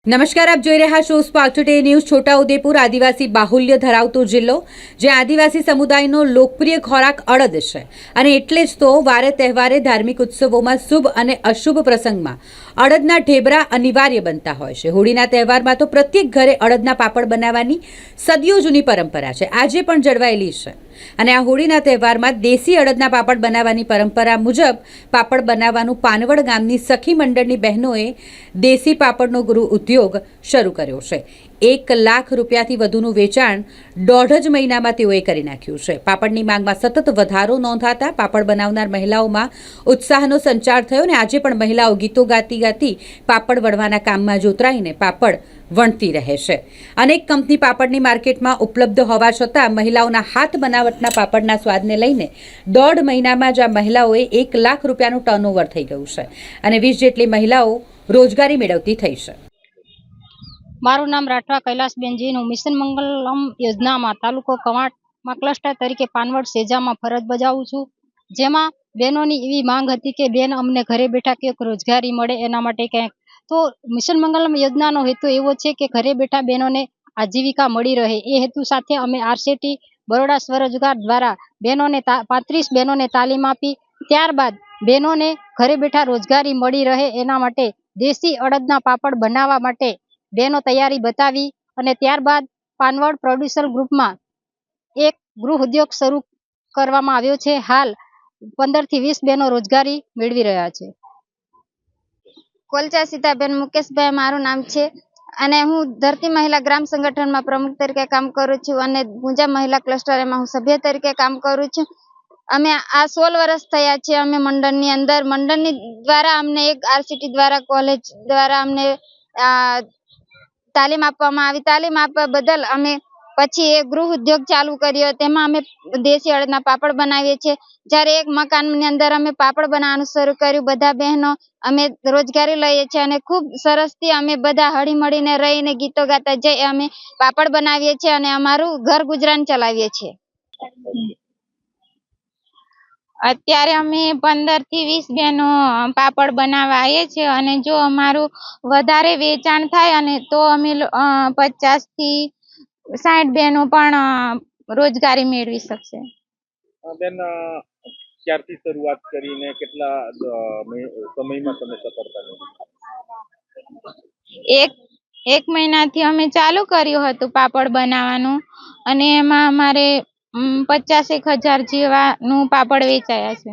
નમસ્કાર, આપ જોઈ રહ્યા છો સ્પાર્ક ટુડે ન્યૂઝ. છોટાઉદેપુર આદિવાસી બાહુલ્ય ધરાવતો જિલ્લો, જે આદિવાસી સમુદાયનો લોકપ્રિય ખોરાક અડદ છે. અને એટલે જ તો વારે તહેવારે ધાર્મિક ઉત્સવોમાં શુભ અને અશુભ પ્રસંગમાં અડદના ઢેબરા અનિવાર્ય બનતા હોય છે. હોળીના તહેવારમાં તો પ્રત્યેક ઘરે અડદના પાપડ બનાવવાની સદીઓ જૂની પરંપરા છે, આજે પણ જળવાયેલી છે. અને આ હોળીના તહેવારમાં દેશી અડદના પાપડ બનાવવાની પરંપરા મુજબ પાપડ બનાવવાનું પાનવડ ગામની સખી મંડળની બહેનોએ દેશી પાપડનો ગૃહ ઉદ્યોગ શરૂ કર્યો છે. 1 લાખ રૂપિયાથી વધુનું વેચાણ 1.5 મહિનામાં તેઓએ કરી નાખ્યું છે. પાપડની માંગમાં સતત વધારો નોંધાતા પાપડ બનાવનાર મહિલાઓમાં ઉત્સાહનો સંચાર થયો અને આજે પણ મહિલાઓ ગીતો ગાતી પાપડ વણવાના કામમાં જોતરાઈને પાપડ વણતી રહે છે. અનેક કંપની પાપડની માર્કેટમાં ઉપલબ્ધ હોવા છતાં મહિલાઓના હાથ બનાવટના પાપડના સ્વાદને લઈને 1.5 મહિનામાં જ આ મહિલાઓએ 1 લાખ રૂપિયાનું ટર્નઓવર થઈ ગયું છે અને 20 જેટલી મહિલાઓ રોજગારી મેળવતી થઈ છે. મારું નામ રાઠવા કૈલાસબેનજી. હું મિશન મંગલમ યોજનામાં તાલુકો કવાંટમાં ક્લસ્ટર તરીકે પાનવડ સેજામાં ફરજ બજાવું છું. જેમાં બહેનોની એવી માંગ હતી કે બેન અમને ઘરે બેઠા કંઈક રોજગારી મળે, એના માટે કંઈક તો મિશન મંગલમ યોજનાનો હેતુ એવો છે કે ઘરે બેઠા બહેનોને આજીવિકા મળી રહે. એ હેતુ સાથે અમે આરસેટી બરોડા સ્વરોજગાર દ્વારા બહેનોને 35 બહેનોને તાલીમ આપી. ત્યારબાદ બહેનોને ઘરે બેઠા રોજગારી મળી રહે એના માટે દેશી અડદના પાપડ બનાવવા માટે બહેનો તૈયારી બતાવી અને ત્યારબાદ પાનવડ પ્રોડ્યુસર ગ્રુપમાં એક ગૃહ ઉદ્યોગ શરૂ કરવામાં આવ્યો છે. હાલ 15 થી 20 બહેનો રોજગારી મેળવી રહ્યા છે. કોલચા સીતાબેન મુકેશભાઈ મારું નામ છે અને હું ધરતી મહિલા ગ્રામ સંગઠનમાં પ્રમુખ તરીકે કામ કરું છું અને ગુંજા મહિલા ક્લસ્ટર એમાં હું સભ્ય તરીકે કામ કરું છું. અમે આ 16 વર્ષ થયા છે. અમે મંડળની અંદર મંડળની દ્વારા અમને એક આરસીટી દ્વારા કોલેજ દ્વારા અમને તાલીમ આપવામાં આવી. તાલીમ આપવા બદલ અમે પછી એક ગૃહ ઉદ્યોગ ચાલુ કર્યો. તેમાં અમે દેશી અડદના પાપડ બનાવીએ છીએ. જ્યારે એક મકાનની અંદર અમે પાપડ બનાવવાનું શરૂ કર્યું. બધા બહેનો અમે રોજગારી લઈએ છીએ અને ખૂબ સરસથી અમે બધા હળી મળીને રહીને ગીતો ગાતા જઈ અમે પાપડ બનાવીએ છીએ અને અમારું ઘર ગુજરાન ચલાવીએ છીએ. અત્યારે અમે 15 થી 20 બહેનો પાપડ બનાવવા આવીએ છીએ અને જો અમારું વધારે વેચાણ થાય અને તો અમે 50 થી 60 બહેનો પણ રોજગારી મેળવી શકશે. બેન, ક્યારથી શરૂઆત કરીને કેટલા સમયમાં તમે સફળતા મેળવી? એક મહિનાથી અમે ચાલુ કર્યું હતું પાપડ બનાવવાનું અને એમાં અમારે 50,000 જેવાનું પાપડ વેચાયા છે.